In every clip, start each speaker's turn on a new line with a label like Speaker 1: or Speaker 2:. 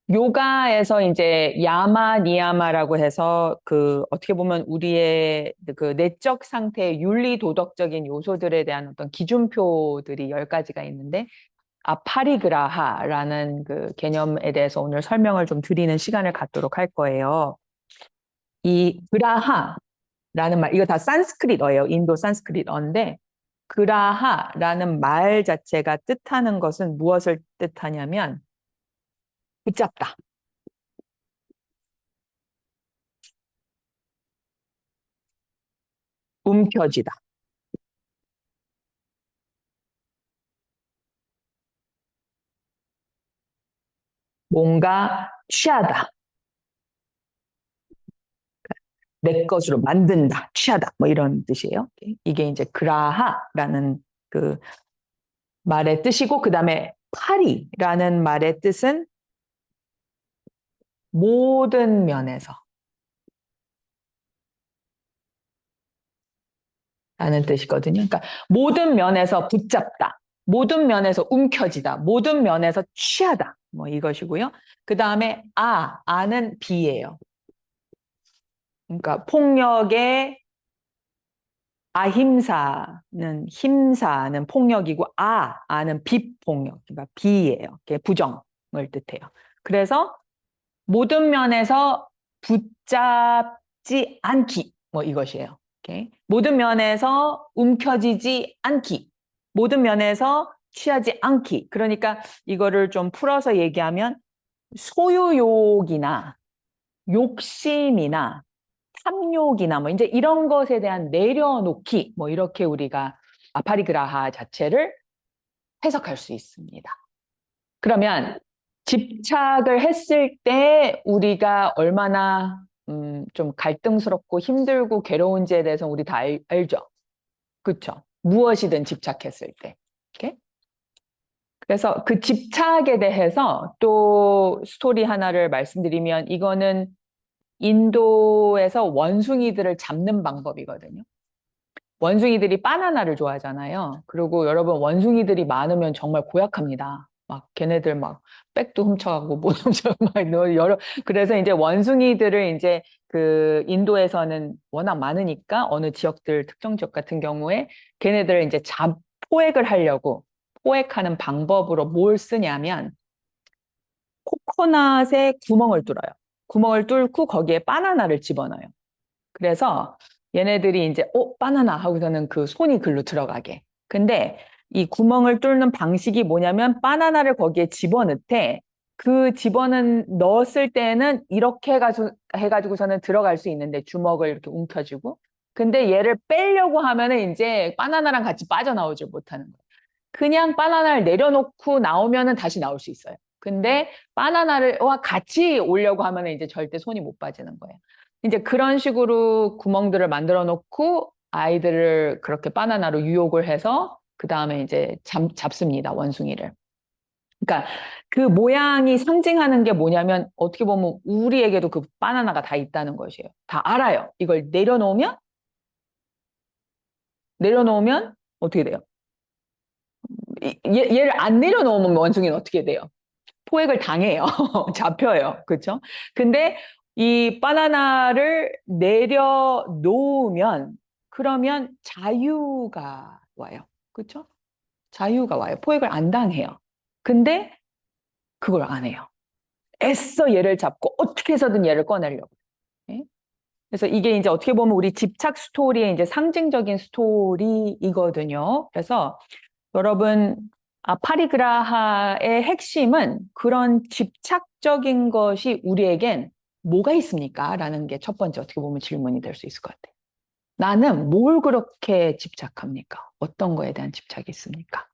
Speaker 1: 요가에서 이제 야마, 니야마라고 해서 그 어떻게 보면 우리의 그 내적 상태의 윤리 도덕적인 요소들에 대한 어떤 기준표들이 10가지가 있는데 아파리그라하라는 그 개념에 대해서 오늘 설명을 좀 드리는 시간을 갖도록 할 거예요. 이 그라하라는 말, 이거 다 산스크리트어예요. 인도 산스크리트어인데 그라하라는 말 자체가 뜻하는 것은 무엇을 뜻하냐면 붙잡다, 움켜쥐다, 뭔가 취하다, 내 것으로 만든다, 취하다, 뭐 이런 뜻이에요. 이게 이제 그라하라는 그 말의 뜻이고, 그 다음에 파리라는 말의 뜻은 모든 면에서 라는 뜻이거든요. 그러니까 모든 면에서 붙잡다, 모든 면에서 움켜쥐다, 모든 면에서 취하다, 뭐 이것이고요. 그 다음에 아는 비예요. 그러니까 폭력의 아힘사는 힘사는 폭력이고 아는 비폭력, 그러니까 비예요. 그게 부정을 뜻해요. 그래서 모든 면에서 붙잡지 않기, 뭐 이것이에요. 오케이? 모든 면에서 움켜쥐지 않기, 모든 면에서 취하지 않기. 그러니까 이거를 좀 풀어서 얘기하면 소유욕이나 욕심이나 탐욕이나 뭐 이제 이런 것에 대한 내려놓기, 뭐 이렇게 우리가 아파리그라하 자체를 해석할 수 있습니다. 그러면 집착을 했을 때 우리가 얼마나 좀 갈등스럽고 힘들고 괴로운지에 대해서 우리 다 알죠? 그렇죠? 무엇이든 집착했을 때. 이렇게? 그래서 그 집착에 대해서 또 스토리 하나를 말씀드리면 이거는 인도에서 원숭이들을 잡는 방법이거든요. 원숭이들이 바나나를 좋아하잖아요. 그리고 여러분 원숭이들이 많으면 정말 고약합니다. 막 걔네들 막 백도 훔쳐가고 못 훔쳐가고 막 여러 그래서 이제 원숭이들을 이제 그 인도에서는 워낙 많으니까 어느 지역들 특정 지역 같은 경우에 걔네들을 이제 포획을 하려고 포획하는 방법으로 뭘 쓰냐면 코코넛에 구멍을 뚫어요. 구멍을 뚫고 거기에 바나나를 집어넣어요. 그래서 얘네들이 이제 바나나 하고서는 그 손이 글로 들어가게. 근데 이 구멍을 뚫는 방식이 뭐냐면 바나나를 거기에 집어넣되 그 넣었을 때는 이렇게 해가지고서는 들어갈 수 있는데 주먹을 이렇게 움켜쥐고 근데 얘를 빼려고 하면은 이제 바나나랑 같이 빠져나오질 못하는 거예요. 그냥 바나나를 내려놓고 나오면은 다시 나올 수 있어요. 근데 바나나와 같이 오려고 하면은 이제 절대 손이 못 빠지는 거예요. 이제 그런 식으로 구멍들을 만들어 놓고 아이들을 그렇게 바나나로 유혹을 해서 그 다음에 이제 잡습니다, 원숭이를. 그러니까 그 모양이 상징하는 게 뭐냐면 어떻게 보면 우리에게도 그 바나나가 다 있다는 것이에요. 다 알아요. 이걸 내려놓으면 어떻게 돼요? 얘를 안 내려놓으면 원숭이는 어떻게 돼요? 포획을 당해요. 잡혀요. 그렇죠? 근데 이 바나나를 내려놓으면 그러면 자유가 와요. 그렇죠? 자유가 와요. 포획을 안 당해요. 근데 그걸 안 해요. 애써 얘를 잡고 어떻게 해서든 얘를 꺼내려고. 네? 그래서 이게 이제 어떻게 보면 우리 집착 스토리의 이제 상징적인 스토리이거든요. 그래서 여러분, 파리그라하의 핵심은 그런 집착적인 것이 우리에겐 뭐가 있습니까? 라는 게 첫 번째 어떻게 보면 질문이 될 수 있을 것 같아요. 나는 뭘 그렇게 집착합니까? 어떤 거에 대한 집착이 있습니까?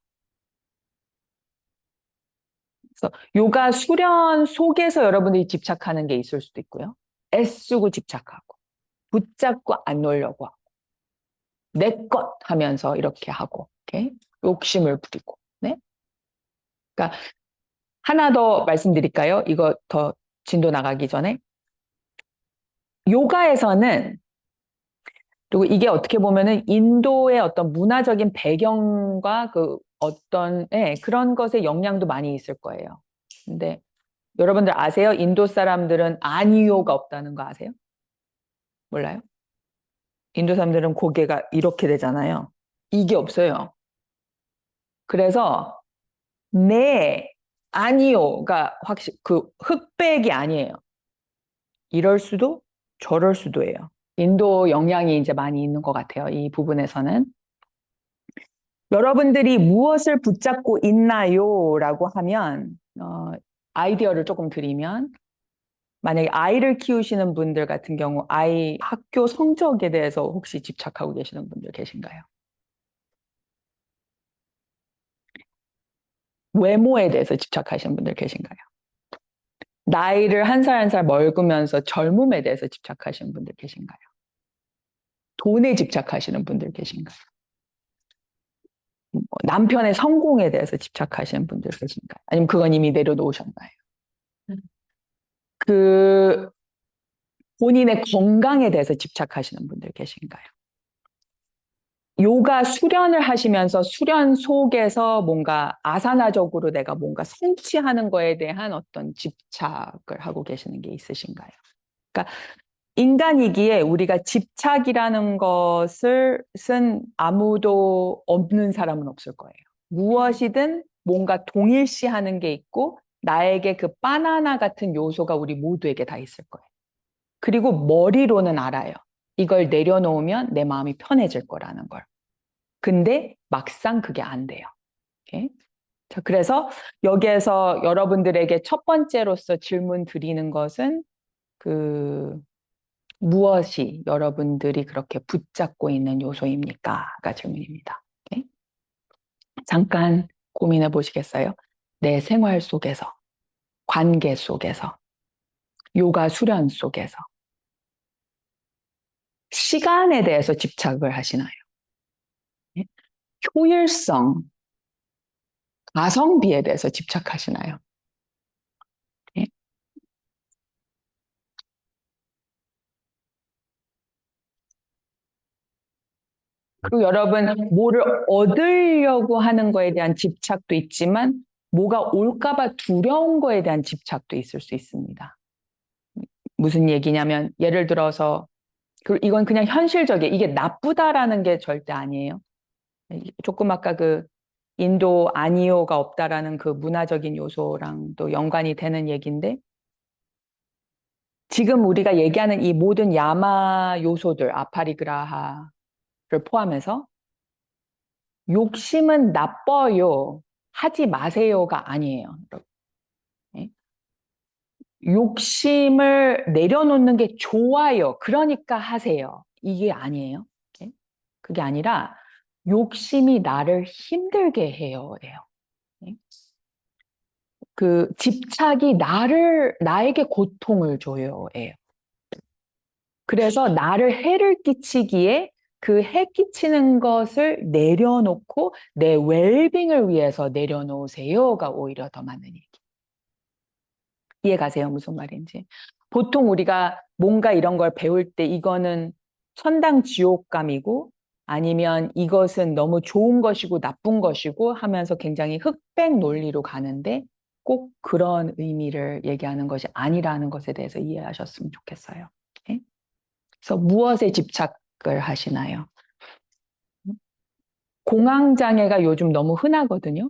Speaker 1: 그래서 요가 수련 속에서 여러분들이 집착하는 게 있을 수도 있고요. 애쓰고 집착하고, 붙잡고 안 놓으려고 하고, 내 것 하면서 이렇게 하고, 이렇게 욕심을 부리고, 네? 그러니까 하나 더 말씀드릴까요? 이거 더 진도 나가기 전에. 요가에서는, 그리고 이게 어떻게 보면은 인도의 어떤 문화적인 배경과 그 어떤, 그런 것에 영향도 많이 있을 거예요. 근데 여러분들 아세요? 인도 사람들은 아니요가 없다는 거 아세요? 몰라요? 인도 사람들은 고개가 이렇게 되잖아요. 이게 없어요. 그래서 네, 아니요가 확실히 그 흑백이 아니에요. 이럴 수도 저럴 수도예요. 인도 영향이 이제 많이 있는 것 같아요. 이 부분에서는. 여러분들이 무엇을 붙잡고 있나요? 라고 하면, 아이디어를 조금 드리면, 만약에 아이를 키우시는 분들 같은 경우, 아이 학교 성적에 대해서 혹시 집착하고 계시는 분들 계신가요? 외모에 대해서 집착하시는 분들 계신가요? 나이를 한 살 한 살 먹으면서 젊음에 대해서 집착하시는 분들 계신가요? 돈에 집착하시는 분들 계신가요? 남편의 성공에 대해서 집착하시는 분들 계신가요? 아니면 그건 이미 내려놓으셨나요? 그 본인의 건강에 대해서 집착하시는 분들 계신가요? 요가 수련을 하시면서 수련 속에서 뭔가 아사나적으로 내가 뭔가 성취하는 거에 대한 어떤 집착을 하고 계시는 게 있으신가요? 그러니까 인간이기에 우리가 집착이라는 것을 쓴 아무도 없는 사람은 없을 거예요. 무엇이든 뭔가 동일시하는 게 있고 나에게 그 바나나 같은 요소가 우리 모두에게 다 있을 거예요. 그리고 머리로는 알아요. 이걸 내려놓으면 내 마음이 편해질 거라는 걸. 근데 막상 그게 안 돼요. 오케이? 자, 그래서 여기에서 여러분들에게 첫 번째로서 질문 드리는 것은 그 무엇이 여러분들이 그렇게 붙잡고 있는 요소입니까? 가 질문입니다. 오케이? 잠깐 고민해 보시겠어요? 내 생활 속에서, 관계 속에서, 요가 수련 속에서, 시간에 대해서 집착을 하시나요? 예? 효율성, 가성비에 대해서 집착하시나요? 예? 그리고 여러분, 뭐를 얻으려고 하는 거에 대한 집착도 있지만, 뭐가 올까봐 두려운 거에 대한 집착도 있을 수 있습니다. 무슨 얘기냐면, 예를 들어서, 이건 그냥 현실적이에요. 이게 나쁘다라는 게 절대 아니에요. 조금 아까 그 인도 아니오가 없다라는 그 문화적인 요소랑도 연관이 되는 얘기인데, 지금 우리가 얘기하는 이 모든 야마 요소들, 아파리그라하를 포함해서 욕심은 나빠요. 하지 마세요가 아니에요. 예? 욕심을 내려놓는 게 좋아요. 그러니까 하세요. 이게 아니에요. 예? 그게 아니라 욕심이 나를 힘들게 해요. 예요. 예? 그 집착이 나에게 고통을 줘요. 예요. 그래서 나를 해를 끼치기에 그 해 끼치는 것을 내려놓고 내 웰빙을 위해서 내려놓으세요가 오히려 더 맞는 얘기. 이해 가세요? 무슨 말인지. 보통 우리가 뭔가 이런 걸 배울 때 이거는 천당 지옥감이고 아니면 이것은 너무 좋은 것이고 나쁜 것이고 하면서 굉장히 흑백 논리로 가는데 꼭 그런 의미를 얘기하는 것이 아니라는 것에 대해서 이해하셨으면 좋겠어요. 네? 그래서 무엇에 집착을 하시나요? 공황장애가 요즘 너무 흔하거든요.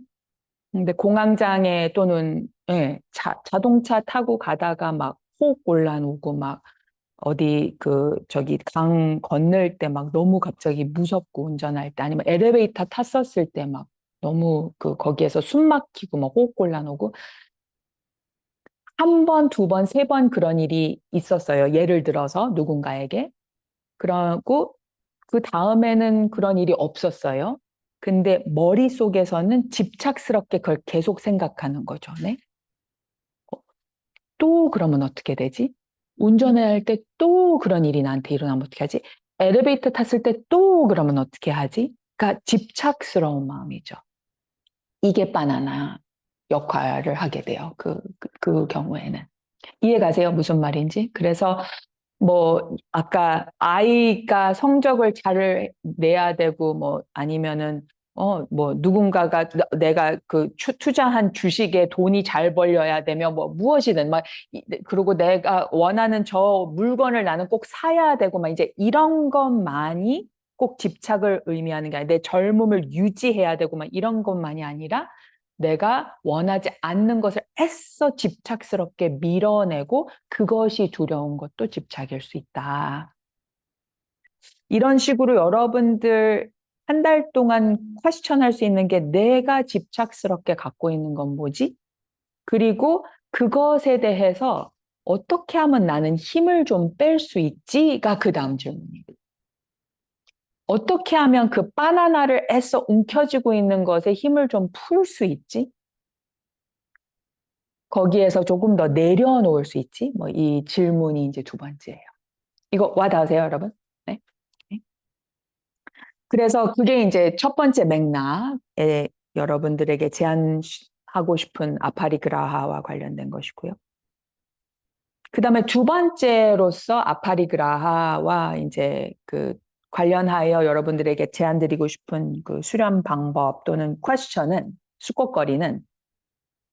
Speaker 1: 근데 공황장애 또는 예, 자동차 타고 가다가 막 호흡곤란 오고 막 어디 그 저기 강 건널 때 막 너무 갑자기 무섭고 운전할 때 아니면 엘리베이터 탔었을 때 막 너무 그 거기에서 숨 막히고 막 호흡곤란 오고 한 번, 두 번, 세 번 그런 일이 있었어요. 예를 들어서 누군가에게. 그러고 그 다음에는 그런 일이 없었어요. 근데 머릿속에서는 집착스럽게 그걸 계속 생각하는 거죠. 네? 또 그러면 어떻게 되지? 운전을 할 때 또 그런 일이 나한테 일어나면 어떻게 하지? 엘리베이터 탔을 때 또 그러면 어떻게 하지? 그러니까 집착스러운 마음이죠. 이게 바나나 역할을 하게 돼요. 그 경우에는. 이해 가세요? 무슨 말인지? 그래서 뭐 아까 아이가 성적을 잘 내야 되고 뭐 아니면은 뭐, 누군가가 내가 그 투자한 주식에 돈이 잘 벌려야 되며, 뭐, 무엇이든, 막, 그리고 내가 원하는 저 물건을 나는 꼭 사야 되고, 막, 이제 이런 것만이 꼭 집착을 의미하는 게 아니라 내 젊음을 유지해야 되고, 막, 이런 것만이 아니라 내가 원하지 않는 것을 애써 집착스럽게 밀어내고, 그것이 두려운 것도 집착일 수 있다. 이런 식으로 여러분들 한 달 동안 퀘스천 할 수 있는 게 내가 집착스럽게 갖고 있는 건 뭐지? 그리고 그것에 대해서 어떻게 하면 나는 힘을 좀 뺄 수 있지?가 그 다음 질문이에요. 어떻게 하면 그 바나나를 애써 움켜쥐고 있는 것에 힘을 좀 풀 수 있지? 거기에서 조금 더 내려놓을 수 있지? 뭐 이 질문이 이제 두 번째예요. 이거 와닿으세요, 여러분? 네. 네. 그래서 그게 이제 첫 번째 맥락에 여러분들에게 제안하고 싶은 아파리그라하와 관련된 것이고요. 그 다음에 두 번째로서 아파리그라하와 이제 그 관련하여 여러분들에게 제안드리고 싶은 그 수련 방법 또는 퀘스천은 수고거리는